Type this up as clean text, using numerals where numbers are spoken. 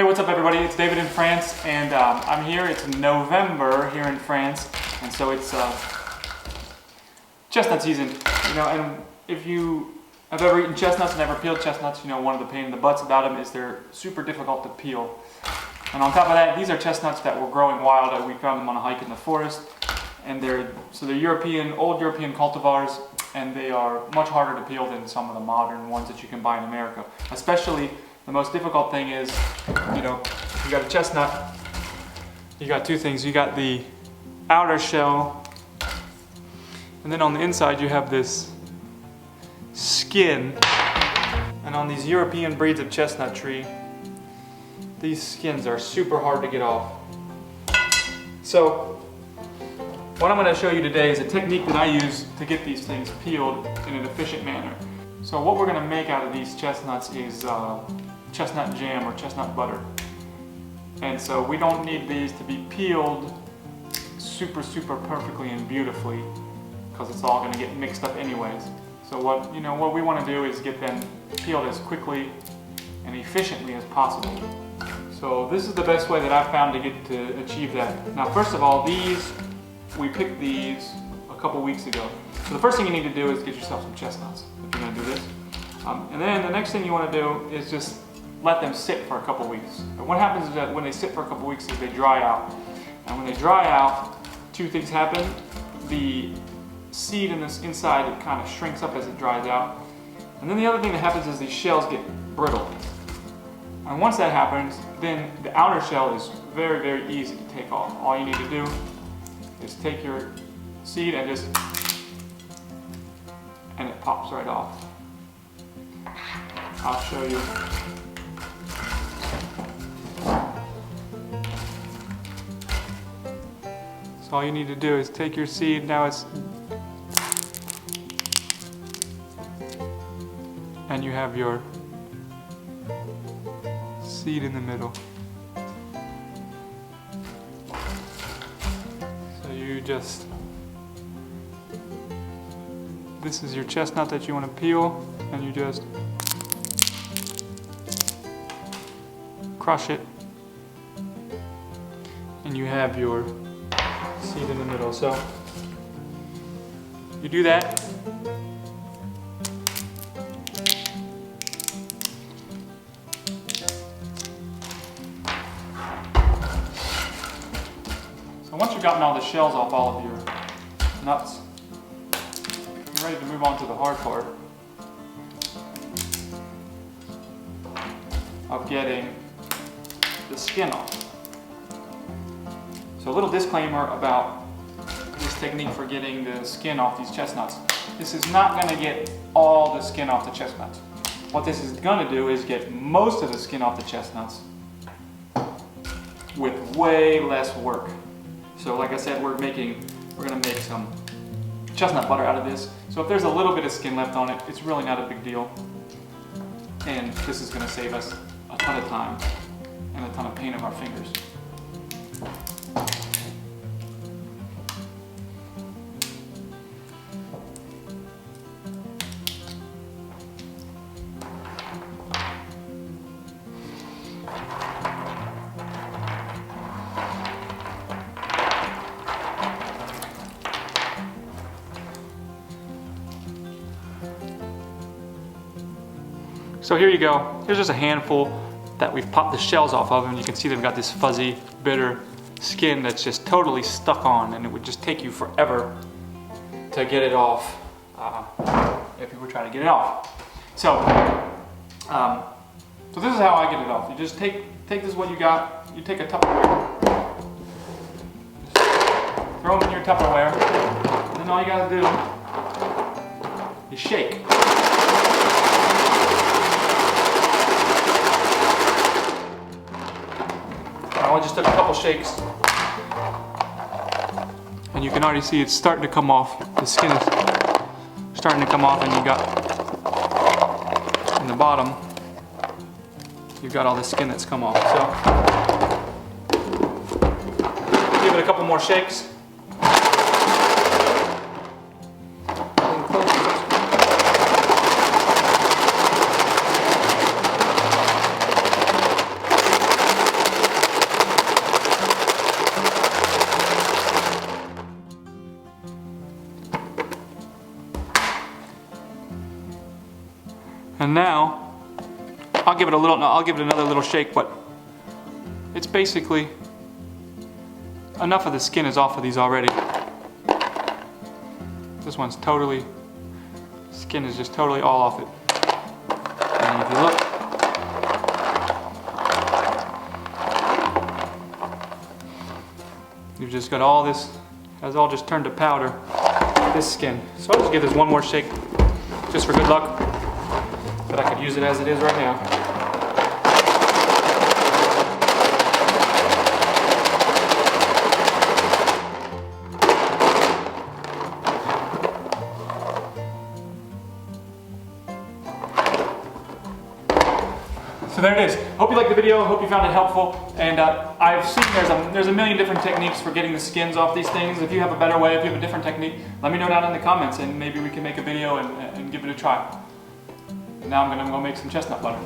Hey, what's up everybody? It's David in France, and I'm here. It's November here in France, and so it's chestnut season. You know, and if you have ever eaten chestnuts and never peeled chestnuts, you know one of the pain in the butts about them is they're super difficult to peel. And on top of that, these are chestnuts that were growing wild. We found them on a hike in the forest, and they're European, old European cultivars, and they are much harder to peel than some of the modern ones that you can buy in America. Especially, the most difficult thing is, you know, you got a chestnut, you got two things. You got the outer shell, and then on the inside you have this skin. And on these European breeds of chestnut tree, these skins are super hard to get off. So what I'm going to show you today is a technique that I use to get these things peeled in an efficient manner. So what we're going to make out of these chestnuts is chestnut jam or chestnut butter. And so we don't need these to be peeled super perfectly and beautifully, because it's all going to get mixed up anyways. So what we want to do is get them peeled as quickly and efficiently as possible. So this is the best way that I've found to achieve that. Now first of all, we picked these a couple weeks ago. So the first thing you need to do is get yourself some chestnuts if you're going to do this. And then the next thing you want to do is just let them sit for a couple weeks. And what happens is that when they sit for a couple weeks is they dry out. And when they dry out, two things happen. The seed in this inside, it kind of shrinks up as it dries out. And then the other thing that happens is these shells get brittle. And once that happens, then the outer shell is very easy to take off. All you need to do is take your seed and it pops right off. I'll show you. So all you need to do is take your seed, and you have your seed in the middle. So this is your chestnut that you want to peel, and you just crush it, and you have your seed in the middle. So you do that. So once you've gotten all the shells off all of your nuts, you're ready to move on to the hard part of getting the skin off. So a little disclaimer about this technique for getting the skin off these chestnuts. This is not going to get all the skin off the chestnuts. What this is going to do is get most of the skin off the chestnuts with way less work. So like I said, we're going to make some chestnut butter out of this. So if there's a little bit of skin left on it, it's really not a big deal. And this is going to save us a ton of time and a ton of pain of our fingers. So here you go. Here's just a handful that we've popped the shells off of, and you can see they've got this fuzzy, bitter skin that's just totally stuck on, and it would just take you forever to get it off if you were trying to get it off. So, so this is how I get it off. You just take this what you got. You take a Tupperware, just throw them in your Tupperware, and then all you gotta do is shake. I just took a couple shakes, and you can already see it's starting to come off. The skin is starting to come off, and you got in the bottom, you've got all the skin that's come off. So give it a couple more shakes. And now, I'll give it another little shake, but it's basically, enough of the skin is off of these already. This one's totally, skin is just totally all off it. And if you look, you've just got all this, has all just turned to powder, this skin. So I'll just give this one more shake, just for good luck, but I could use it as it is right now. So there it is. Hope you liked the video. Hope you found it helpful. And I've seen there's a million different techniques for getting the skins off these things. If you have a better way, if you have a different technique, let me know down in the comments, and maybe we can make a video and give it a try. And now I'm gonna go make some chestnut butter.